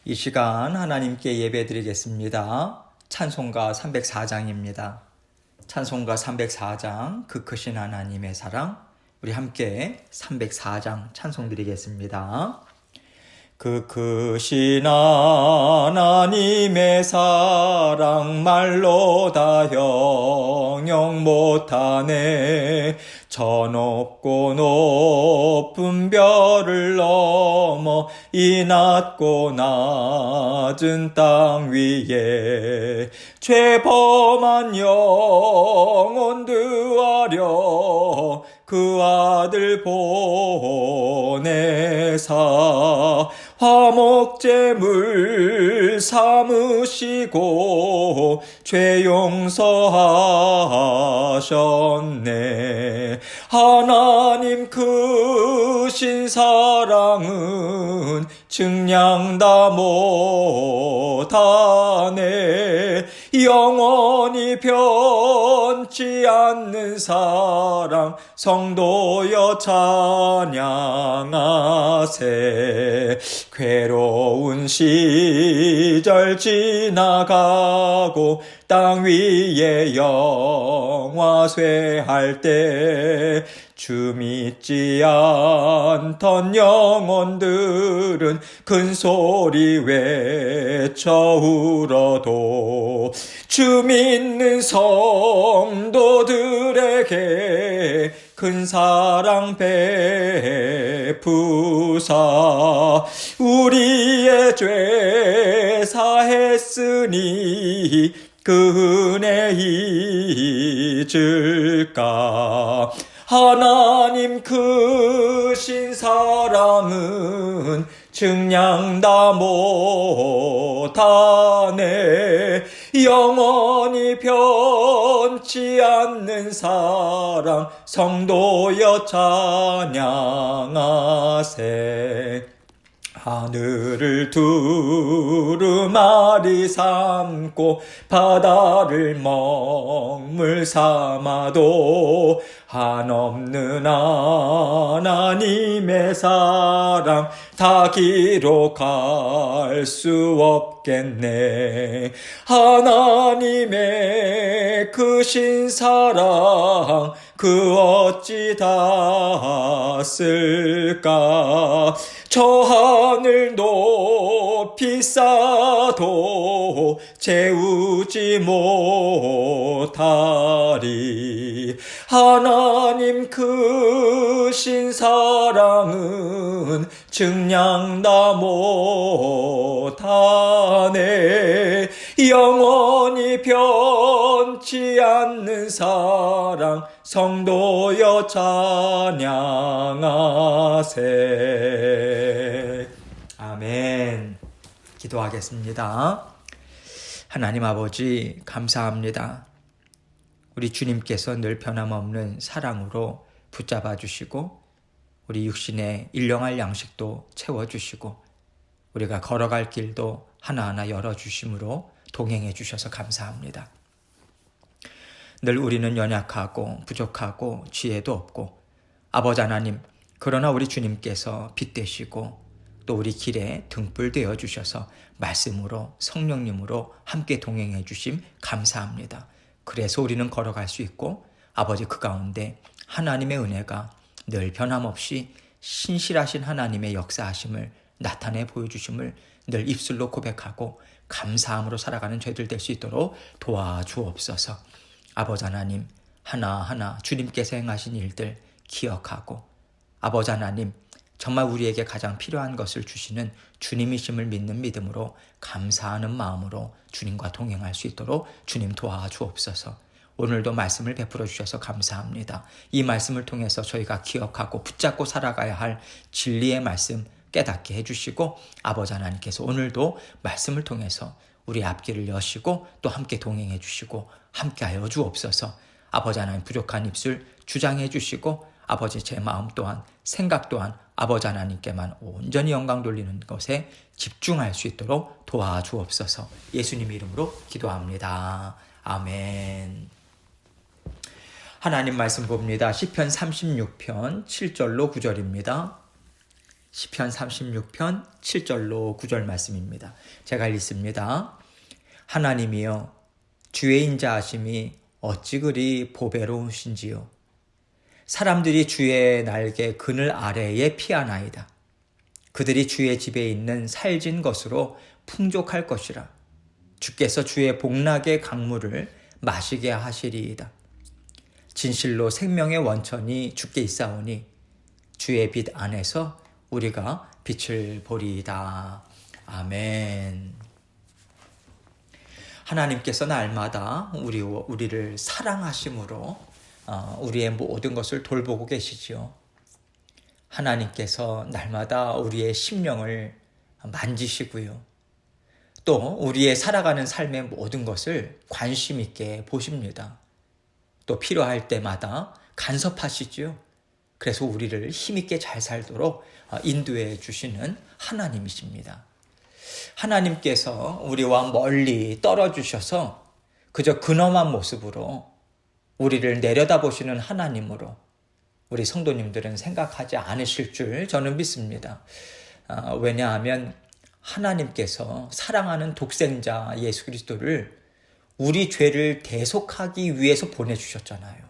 이 시간 하나님께 예배드리겠습니다. 찬송가 304장입니다. 찬송가 304장 그 크신 하나님의 사랑, 우리 함께 304장 찬송 드리겠습니다. 그 크신 하나님의 사랑 말로 다 형용 못하네. 저 높고 높은 별을 넘어 이 낮고 낮은 땅 위에 죄범한 영혼 드하려 그 아들 보내사 화목제물 삼으시고 죄 용서하셨네. 하나님 크신 사랑은 증량 다 못하네. 영원히 변치 않는 사랑 성도여 찬양하세. 괴로운 시절 지나가고 땅 위에 영화쇠할 때 주 믿지 않던 영혼들은 큰 소리 외쳐 울어도 주 믿는 성도들에게 큰 사랑 베푸사 우리의 죄 사했으니 그 은혜 잊을까. 하나님 크신 사랑은 증량 다 못하네. 영원히 변치 않는 사랑 성도여 찬양하세. 하늘을 두루마리 삼고 바다를 먹물 삼아도 한없는 하나님의 사랑 다 기록할 수 없겠네. 하나님의 크신 사랑 그 어찌 다 쓸까. 저 하늘 높이 쌓아도 채우지 못하리. 하나님 크신 사랑은 증량 다 못하네. 영원히 변치 않는 사랑 성도여 찬양하세. 아멘. 기도하겠습니다. 하나님 아버지 감사합니다. 우리 주님께서 늘 변함없는 사랑으로 붙잡아 주시고 우리 육신의 일용할 양식도 채워주시고 우리가 걸어갈 길도 하나하나 열어주심으로 동행해 주셔서 감사합니다. 늘 우리는 연약하고 부족하고 지혜도 없고 아버지 하나님, 그러나 우리 주님께서 빛 되시고 또 우리 길에 등불 되어 주셔서 말씀으로 성령님으로 함께 동행해 주심 감사합니다. 그래서 우리는 걸어갈 수 있고 아버지 그 가운데 하나님의 은혜가 늘 변함없이 신실하신 하나님의 역사하심을 나타내 보여주심을 늘 입술로 고백하고 감사함으로 살아가는 저희들 될 수 있도록 도와주옵소서. 아버지 하나님, 하나하나 주님께서 행하신 일들 기억하고 아버지 하나님, 정말 우리에게 가장 필요한 것을 주시는 주님이심을 믿는 믿음으로 감사하는 마음으로 주님과 동행할 수 있도록 주님 도와주옵소서. 오늘도 말씀을 베풀어 주셔서 감사합니다. 이 말씀을 통해서 저희가 기억하고 붙잡고 살아가야 할 진리의 말씀 깨닫게 해주시고 아버지 하나님께서 오늘도 말씀을 통해서 우리 앞길을 여시고 또 함께 동행해 주시고 함께하여 주옵소서. 아버지 하나님 부족한 입술 주장해 주시고 아버지 제 마음 또한 생각 또한 아버지 하나님께만 온전히 영광 돌리는 것에 집중할 수 있도록 도와주옵소서. 예수님 이름으로 기도합니다. 아멘. 하나님 말씀 봅니다. 시편 36편 7절로 9절입니다. 시편 36편 7절로 9절 말씀입니다. 제가 읽습니다. 하나님이여 주의 인자하심이 어찌 그리 보배로우신지요. 사람들이 주의 날개 그늘 아래에 피하나이다. 그들이 주의 집에 있는 살진 것으로 풍족할 것이라. 주께서 주의 복락의 강물을 마시게 하시리이다. 진실로 생명의 원천이 주께 있사오니 주의 빛 안에서 우리가 빛을 보리이다. 아멘. 하나님께서 날마다 우리를 사랑하심으로 우리의 모든 것을 돌보고 계시지요. 하나님께서 날마다 우리의 심령을 만지시고요. 또 우리의 살아가는 삶의 모든 것을 관심 있게 보십니다. 또 필요할 때마다 간섭하시지요. 그래서 우리를 힘있게 잘 살도록 인도해 주시는 하나님이십니다. 하나님께서 우리와 멀리 떨어지셔서 그저 근엄한 모습으로 우리를 내려다보시는 하나님으로 우리 성도님들은 생각하지 않으실 줄 저는 믿습니다. 왜냐하면 하나님께서 사랑하는 독생자 예수 그리스도를 우리 죄를 대속하기 위해서 보내주셨잖아요.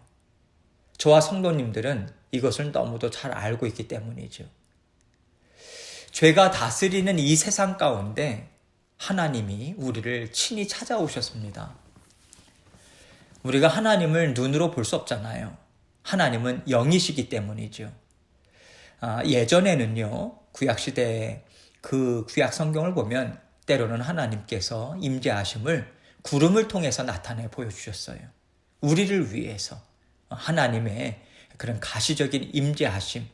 저와 성도님들은 이것을 너무도 잘 알고 있기 때문이죠. 죄가 다스리는 이 세상 가운데 하나님이 우리를 친히 찾아오셨습니다. 우리가 하나님을 눈으로 볼 수 없잖아요. 하나님은 영이시기 때문이죠. 예전에는요, 구약시대에 그 구약 성경을 보면 때로는 하나님께서 임재하심을 구름을 통해서 나타내 보여주셨어요. 우리를 위해서 하나님의 그런 가시적인 임재하심,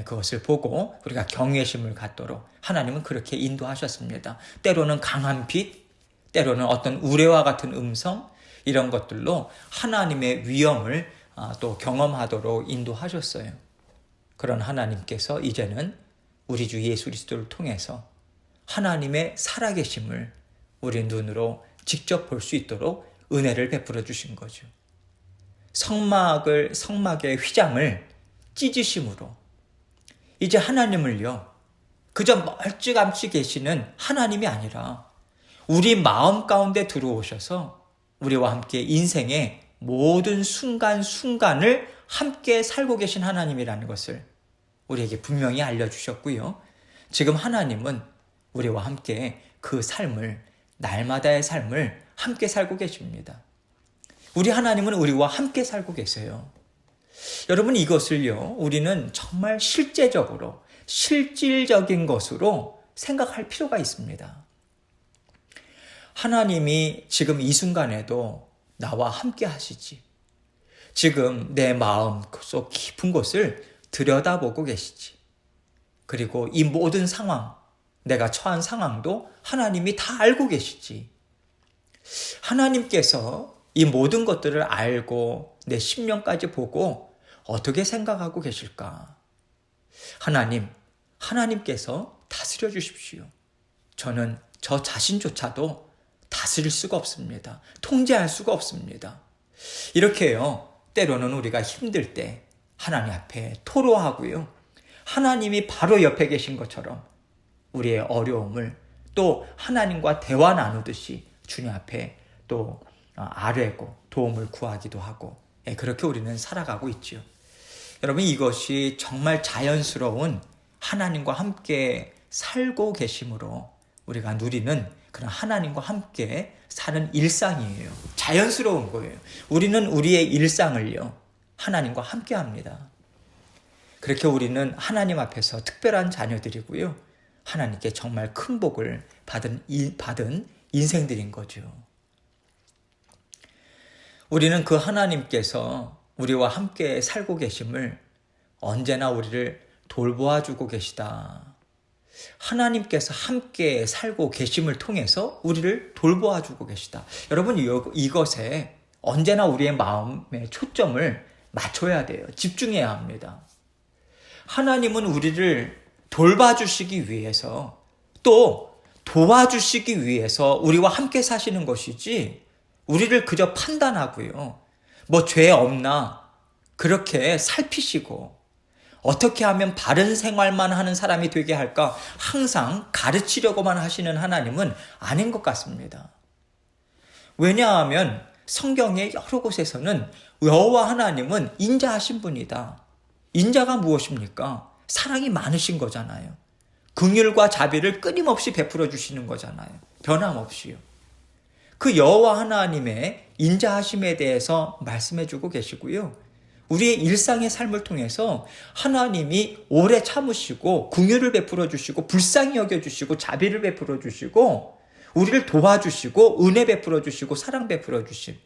그것을 보고 우리가 경외심을 갖도록 하나님은 그렇게 인도하셨습니다. 때로는 강한 빛, 때로는 어떤 우레와 같은 음성, 이런 것들로 하나님의 위엄을 또 경험하도록 인도하셨어요. 그런 하나님께서 이제는 우리 주 예수 그리스도를 통해서 하나님의 살아계심을 우리 눈으로 직접 볼 수 있도록 은혜를 베풀어 주신 거죠. 성막의 휘장을 찢으심으로 이제 하나님을요, 그저 멀찌감치 계시는 하나님이 아니라 우리 마음 가운데 들어오셔서 우리와 함께 인생의 모든 순간순간을 함께 살고 계신 하나님이라는 것을 우리에게 분명히 알려주셨고요. 지금 하나님은 우리와 함께 그 삶을, 날마다의 삶을 함께 살고 계십니다. 우리 하나님은 우리와 함께 살고 계세요. 여러분, 이것을요, 우리는 정말 실제적으로, 실질적인 것으로 생각할 필요가 있습니다. 하나님이 지금 이 순간에도 나와 함께 하시지. 지금 내 마음 속 깊은 곳을 들여다보고 계시지. 그리고 이 모든 상황, 내가 처한 상황도 하나님이 다 알고 계시지. 하나님께서 이 모든 것들을 알고 내 심령까지 보고 어떻게 생각하고 계실까? 하나님께서 다스려 주십시오. 저는 저 자신조차도 다스릴 수가 없습니다. 통제할 수가 없습니다. 이렇게요, 때로는 우리가 힘들 때 하나님 앞에 토로하고요, 하나님이 바로 옆에 계신 것처럼 우리의 어려움을 또 하나님과 대화 나누듯이 주님 앞에 또 아뢰고 도움을 구하기도 하고, 그렇게 우리는 살아가고 있죠. 여러분, 이것이 정말 자연스러운 하나님과 함께 살고 계심으로 우리가 누리는 그런 하나님과 함께 사는 일상이에요. 자연스러운 거예요. 우리는 우리의 일상을요, 하나님과 함께 합니다. 그렇게 우리는 하나님 앞에서 특별한 자녀들이고요, 하나님께 정말 큰 복을 받은 인생들인 거죠. 우리는 그 하나님께서 우리와 함께 살고 계심을 언제나 우리를 돌보아주고 계시다. 하나님께서 함께 살고 계심을 통해서 우리를 돌보아주고 계시다. 여러분, 이것에 언제나 우리의 마음의 초점을 맞춰야 돼요. 집중해야 합니다. 하나님은 우리를 돌봐주시기 위해서, 또 도와주시기 위해서 우리와 함께 사시는 것이지, 우리를 그저 판단하고요, 뭐 죄 없나 그렇게 살피시고 어떻게 하면 바른 생활만 하는 사람이 되게 할까 항상 가르치려고만 하시는 하나님은 아닌 것 같습니다. 왜냐하면 성경의 여러 곳에서는 여호와 하나님은 인자하신 분이다. 인자가 무엇입니까? 사랑이 많으신 거잖아요. 긍휼과 자비를 끊임없이 베풀어 주시는 거잖아요. 변함없이요. 그 여호와 하나님의 인자하심에 대해서 말씀해 주고 계시고요. 우리의 일상의 삶을 통해서 하나님이 오래 참으시고 긍휼을 베풀어 주시고 불쌍히 여겨 주시고 자비를 베풀어 주시고 우리를 도와주시고 은혜 베풀어 주시고 사랑 베풀어 주심,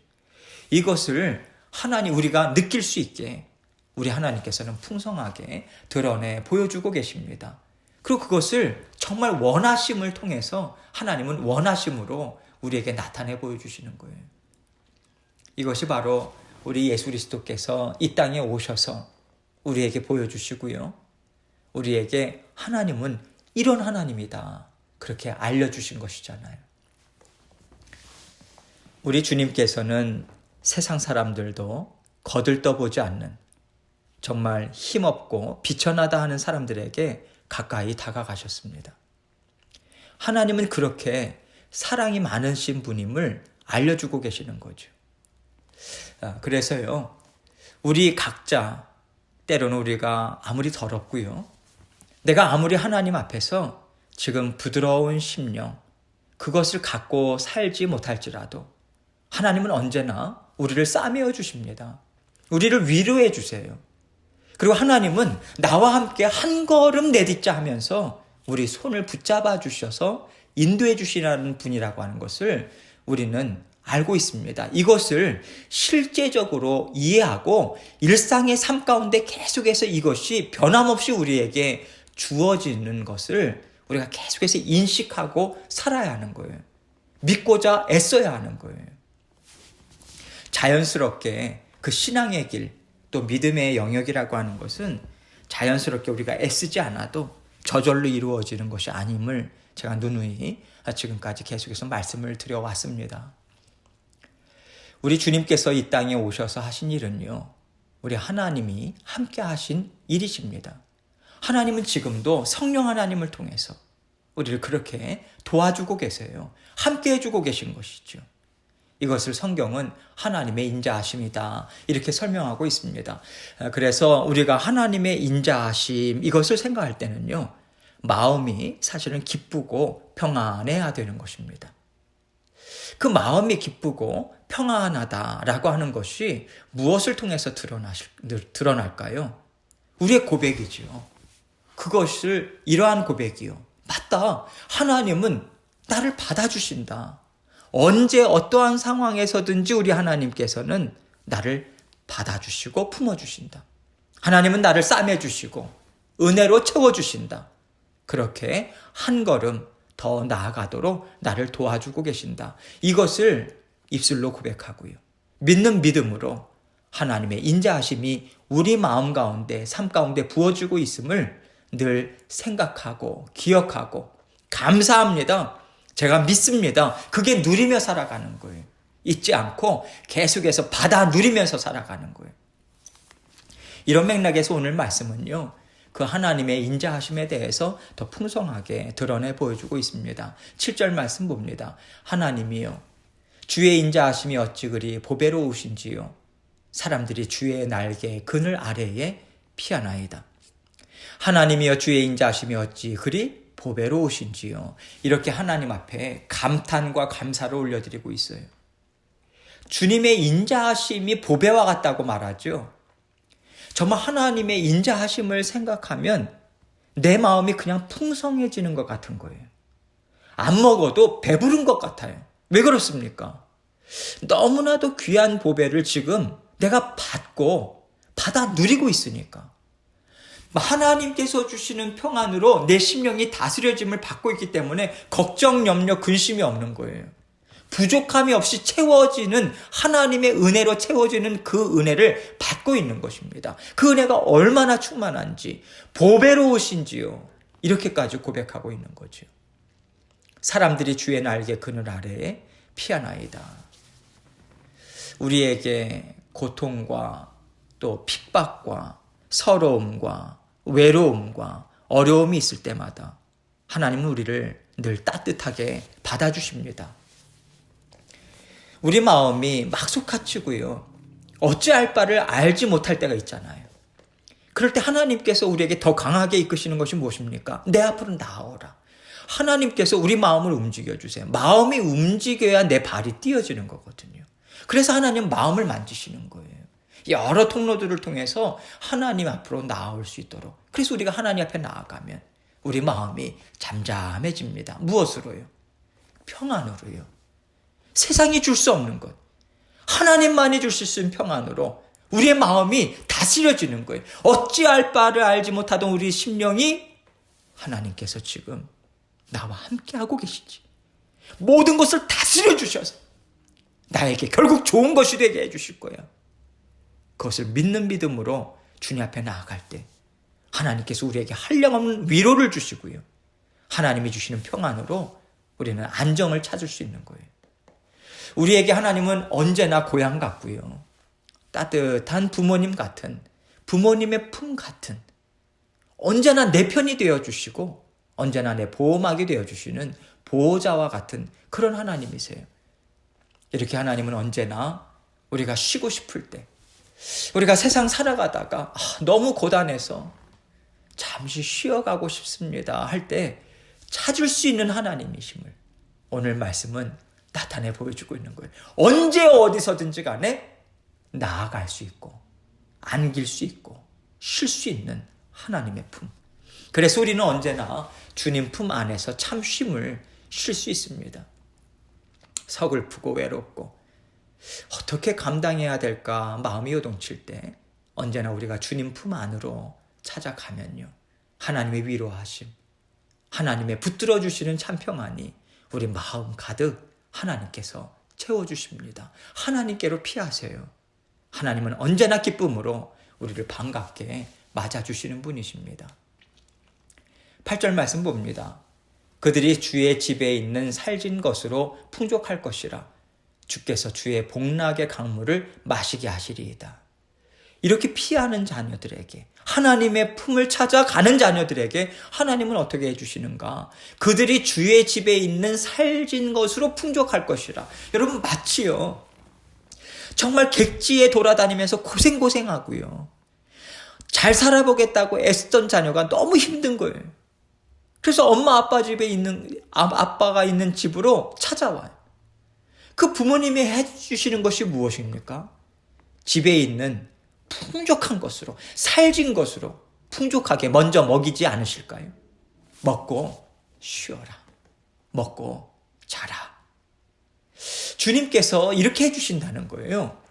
이것을 하나님 우리가 느낄 수 있게 우리 하나님께서는 풍성하게 드러내 보여주고 계십니다. 그리고 그것을 정말 원하심을 통해서 하나님은 원하심으로 우리에게 나타내 보여주시는 거예요. 이것이 바로 우리 예수 그리스도께서 이 땅에 오셔서 우리에게 보여주시고요. 우리에게 하나님은 이런 하나님이다, 그렇게 알려주신 것이잖아요. 우리 주님께서는 세상 사람들도 거들떠보지 않는 정말 힘없고 비천하다 하는 사람들에게 가까이 다가가셨습니다. 하나님은 그렇게 사랑이 많으신 분임을 알려주고 계시는 거죠. 그래서요, 우리 각자 때로는 우리가 아무리 더럽고요, 내가 아무리 하나님 앞에서 지금 부드러운 심령 그것을 갖고 살지 못할지라도 하나님은 언제나 우리를 싸매어 주십니다. 우리를 위로해 주세요. 그리고 하나님은 나와 함께 한 걸음 내딛자 하면서 우리 손을 붙잡아 주셔서 인도해 주시라는 분이라고 하는 것을 우리는 알고 있습니다. 이것을 실제적으로 이해하고 일상의 삶 가운데 계속해서 이것이 변함없이 우리에게 주어지는 것을 우리가 계속해서 인식하고 살아야 하는 거예요. 믿고자 애써야 하는 거예요. 자연스럽게 그 신앙의 길, 또 믿음의 영역이라고 하는 것은 자연스럽게 우리가 애쓰지 않아도 저절로 이루어지는 것이 아님을 제가 누누이 지금까지 계속해서 말씀을 드려왔습니다. 우리 주님께서 이 땅에 오셔서 하신 일은요, 우리 하나님이 함께 하신 일이십니다. 하나님은 지금도 성령 하나님을 통해서 우리를 그렇게 도와주고 계세요. 함께 해주고 계신 것이죠. 이것을 성경은 하나님의 인자하심이다, 이렇게 설명하고 있습니다. 그래서 우리가 하나님의 인자하심 이것을 생각할 때는요, 마음이 사실은 기쁘고 평안해야 되는 것입니다. 그 마음이 기쁘고 평안하다라고 하는 것이 무엇을 통해서 드러날까요? 우리의 고백이지요. 그것을 이러한 고백이요, 맞다, 하나님은 나를 받아주신다. 언제 어떠한 상황에서든지 우리 하나님께서는 나를 받아주시고 품어주신다. 하나님은 나를 싸매주시고 은혜로 채워주신다. 그렇게 한 걸음 더 나아가도록 나를 도와주고 계신다. 이것을 입술로 고백하고요, 믿는 믿음으로 하나님의 인자하심이 우리 마음 가운데, 삶 가운데 부어지고 있음을 늘 생각하고 기억하고 감사합니다, 제가 믿습니다, 그게 누리며 살아가는 거예요. 잊지 않고 계속해서 받아 누리면서 살아가는 거예요. 이런 맥락에서 오늘 말씀은요, 그 하나님의 인자하심에 대해서 더 풍성하게 드러내 보여주고 있습니다. 7절 말씀 봅니다. 하나님이요, 주의 인자하심이 어찌 그리 보배로우신지요. 사람들이 주의 날개 그늘 아래에 피하나이다. 하나님이여, 주의 인자하심이 어찌 그리 보배로우신지요. 이렇게 하나님 앞에 감탄과 감사를 올려드리고 있어요. 주님의 인자하심이 보배와 같다고 말하죠. 정말 하나님의 인자하심을 생각하면 내 마음이 그냥 풍성해지는 것 같은 거예요. 안 먹어도 배부른 것 같아요. 왜 그렇습니까? 너무나도 귀한 보배를 지금 내가 받아 누리고 있으니까. 하나님께서 주시는 평안으로 내 심령이 다스려짐을 받고 있기 때문에 걱정, 염려, 근심이 없는 거예요. 부족함이 없이 채워지는, 하나님의 은혜로 채워지는 그 은혜를 받고 있는 것입니다. 그 은혜가 얼마나 충만한지, 보배로우신지요, 이렇게까지 고백하고 있는 거죠. 사람들이 주의 날개 그늘 아래에 피하나이다. 우리에게 고통과 또 핍박과 서러움과 외로움과 어려움이 있을 때마다 하나님은 우리를 늘 따뜻하게 받아주십니다. 우리 마음이 막 솟아치고요. 어찌할 바를 알지 못할 때가 있잖아요. 그럴 때 하나님께서 우리에게 더 강하게 이끄시는 것이 무엇입니까? 내 앞으로 나아오라. 하나님께서 우리 마음을 움직여주세요. 마음이 움직여야 내 발이 띄어지는 거거든요. 그래서 하나님 마음을 만지시는 거예요. 여러 통로들을 통해서 하나님 앞으로 나아올 수 있도록. 그래서 우리가 하나님 앞에 나아가면 우리 마음이 잠잠해집니다. 무엇으로요? 평안으로요. 세상이 줄 수 없는 것. 하나님만이 주실 수 있는 평안으로 우리의 마음이 다스려지는 거예요. 어찌할 바를 알지 못하던 우리 심령이 하나님께서 지금 나와 함께하고 계시지. 모든 것을 다스려 주셔서 나에게 결국 좋은 것이 되게 해주실 거야. 그것을 믿는 믿음으로 주님 앞에 나아갈 때 하나님께서 우리에게 한량없는 위로를 주시고요. 하나님이 주시는 평안으로 우리는 안정을 찾을 수 있는 거예요. 우리에게 하나님은 언제나 고향 같고요. 따뜻한 부모님 같은, 부모님의 품 같은, 언제나 내 편이 되어주시고 언제나 내 보호막이 되어주시는 보호자와 같은 그런 하나님이세요. 이렇게 하나님은 언제나 우리가 쉬고 싶을 때, 우리가 세상 살아가다가 너무 고단해서 잠시 쉬어가고 싶습니다 할 때 찾을 수 있는 하나님이심을 오늘 말씀은 나타내 보여주고 있는 거예요. 언제 어디서든지 간에 나아갈 수 있고 안길 수 있고 쉴 수 있는 하나님의 품. 그래서 우리는 언제나 주님 품 안에서 참 쉼을 쉴 수 있습니다. 서글프고 외롭고 어떻게 감당해야 될까 마음이 요동칠 때 언제나 우리가 주님 품 안으로 찾아가면요. 하나님의 위로하심, 하나님의 붙들어 주시는 참 평안이 우리 마음 가득 하나님께서 채워주십니다. 하나님께로 피하세요. 하나님은 언제나 기쁨으로 우리를 반갑게 맞아주시는 분이십니다. 8절 말씀 봅니다. 그들이 주의 집에 있는 살진 것으로 풍족할 것이라 주께서 주의 복락의 강물을 마시게 하시리이다. 이렇게 피하는 자녀들에게, 하나님의 품을 찾아가는 자녀들에게 하나님은 어떻게 해주시는가? 그들이 주의 집에 있는 살진 것으로 풍족할 것이라. 여러분 마치요. 정말 객지에 돌아다니면서 고생하고요. 잘 살아보겠다고 애쓰던 자녀가 너무 힘든 거예요. 그래서 엄마 아빠 집에 있는, 아빠가 있는 집으로 찾아와요. 그 부모님이 해주시는 것이 무엇입니까? 집에 있는 풍족한 것으로, 살진 것으로 풍족하게 먼저 먹이지 않으실까요? 먹고 쉬어라. 먹고 자라. 주님께서 이렇게 해주신다는 거예요.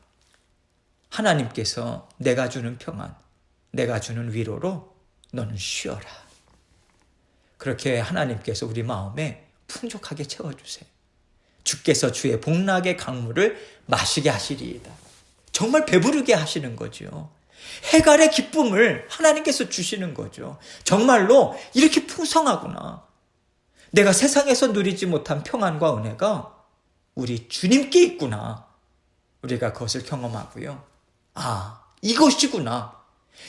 하나님께서 내가 주는 평안, 내가 주는 위로로 너는 쉬어라. 그렇게 하나님께서 우리 마음에 풍족하게 채워주세요. 주께서 주의 복락의 강물을 마시게 하시리이다. 정말 배부르게 하시는 거죠. 해갈의 기쁨을 하나님께서 주시는 거죠. 정말로 이렇게 풍성하구나. 내가 세상에서 누리지 못한 평안과 은혜가 우리 주님께 있구나. 우리가 그것을 경험하고요. 아, 이것이구나.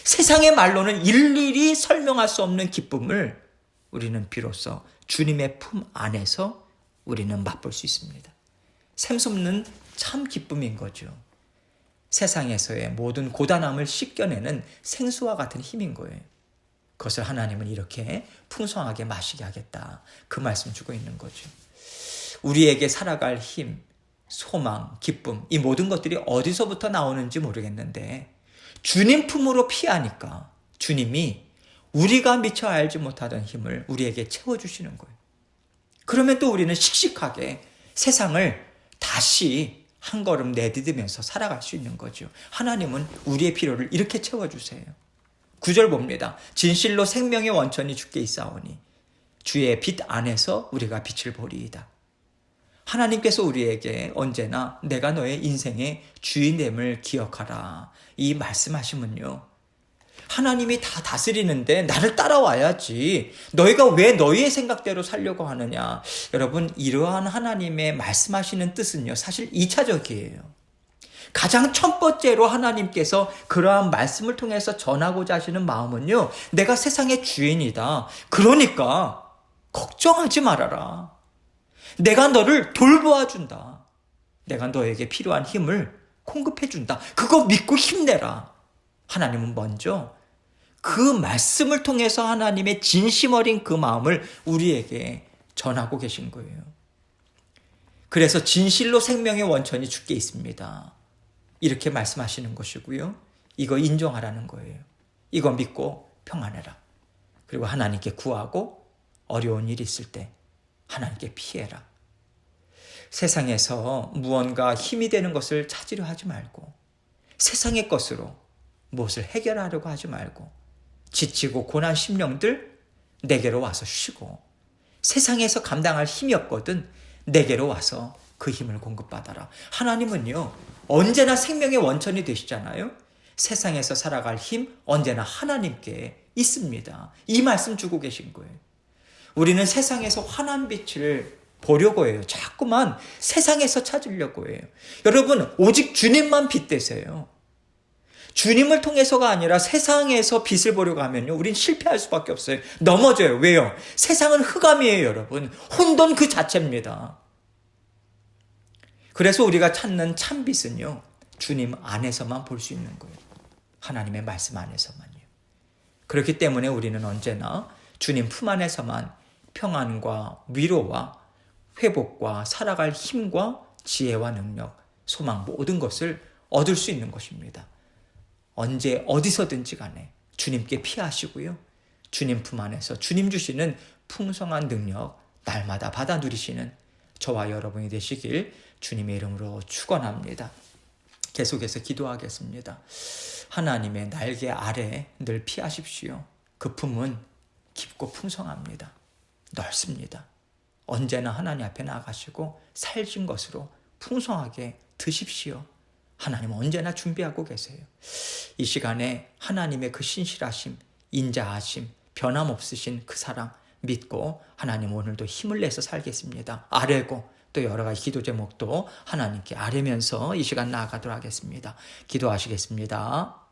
세상의 말로는 일일이 설명할 수 없는 기쁨을 우리는 비로소 주님의 품 안에서 우리는 맛볼 수 있습니다. 샘솟는 참 기쁨인 거죠. 세상에서의 모든 고단함을 씻겨내는 생수와 같은 힘인 거예요. 그것을 하나님은 이렇게 풍성하게 마시게 하겠다. 그 말씀 주고 있는 거죠. 우리에게 살아갈 힘, 소망, 기쁨, 이 모든 것들이 어디서부터 나오는지 모르겠는데 주님 품으로 피하니까 주님이 우리가 미처 알지 못하던 힘을 우리에게 채워주시는 거예요. 그러면 또 우리는 씩씩하게 세상을 다시 한 걸음 내디디면서 살아갈 수 있는 거죠. 하나님은 우리의 필요를 이렇게 채워주세요. 9절 봅니다. 진실로 생명의 원천이 주께 있사오니 주의 빛 안에서 우리가 빛을 보리이다. 하나님께서 우리에게 언제나 내가 너의 인생의 주인됨을 기억하라. 이 말씀하시면요. 하나님이 다 다스리는데 나를 따라와야지. 너희가 왜 너희의 생각대로 살려고 하느냐. 여러분, 이러한 하나님의 말씀하시는 뜻은요, 사실 2차적이에요. 가장 첫 번째로 하나님께서 그러한 말씀을 통해서 전하고자 하시는 마음은요, 내가 세상의 주인이다. 그러니까 걱정하지 말아라. 내가 너를 돌보아준다. 내가 너에게 필요한 힘을 공급해준다. 그거 믿고 힘내라. 하나님은 먼저 그 말씀을 통해서 하나님의 진심 어린 그 마음을 우리에게 전하고 계신 거예요. 그래서 진실로 생명의 원천이 주께 있습니다. 이렇게 말씀하시는 것이고요. 이거 인정하라는 거예요. 이거 믿고 평안해라. 그리고 하나님께 구하고 어려운 일이 있을 때 하나님께 피해라. 세상에서 무언가 힘이 되는 것을 찾으려 하지 말고 세상의 것으로 무엇을 해결하려고 하지 말고 지치고 고난 심령들 내게로 와서 쉬고 세상에서 감당할 힘이 없거든 내게로 와서 그 힘을 공급받아라. 하나님은요 언제나 생명의 원천이 되시잖아요. 세상에서 살아갈 힘 언제나 하나님께 있습니다. 이 말씀 주고 계신 거예요. 우리는 세상에서 환한 빛을 보려고 해요. 자꾸만 세상에서 찾으려고 해요. 여러분 오직 주님만 빛 되세요. 주님을 통해서가 아니라 세상에서 빛을 보려고 하면요 우린 실패할 수밖에 없어요. 넘어져요. 왜요? 세상은 흑암이에요. 여러분 혼돈 그 자체입니다. 그래서 우리가 찾는 참빛은요 주님 안에서만 볼 수 있는 거예요. 하나님의 말씀 안에서만요. 그렇기 때문에 우리는 언제나 주님 품 안에서만 평안과 위로와 회복과 살아갈 힘과 지혜와 능력, 소망 모든 것을 얻을 수 있는 것입니다. 언제 어디서든지 간에 주님께 피하시고요. 주님 품 안에서 주님 주시는 풍성한 능력 날마다 받아 누리시는 저와 여러분이 되시길 주님의 이름으로 축원합니다. 계속해서 기도하겠습니다. 하나님의 날개 아래 늘 피하십시오. 그 품은 깊고 풍성합니다. 넓습니다. 언제나 하나님 앞에 나가시고 살진 것으로 풍성하게 드십시오. 하나님은 언제나 준비하고 계세요. 이 시간에 하나님의 그 신실하심, 인자하심, 변함없으신 그 사랑 믿고 하나님 오늘도 힘을 내서 살겠습니다. 아뢰고 또 여러 가지 기도 제목도 하나님께 아뢰면서 이 시간 나아가도록 하겠습니다. 기도하시겠습니다.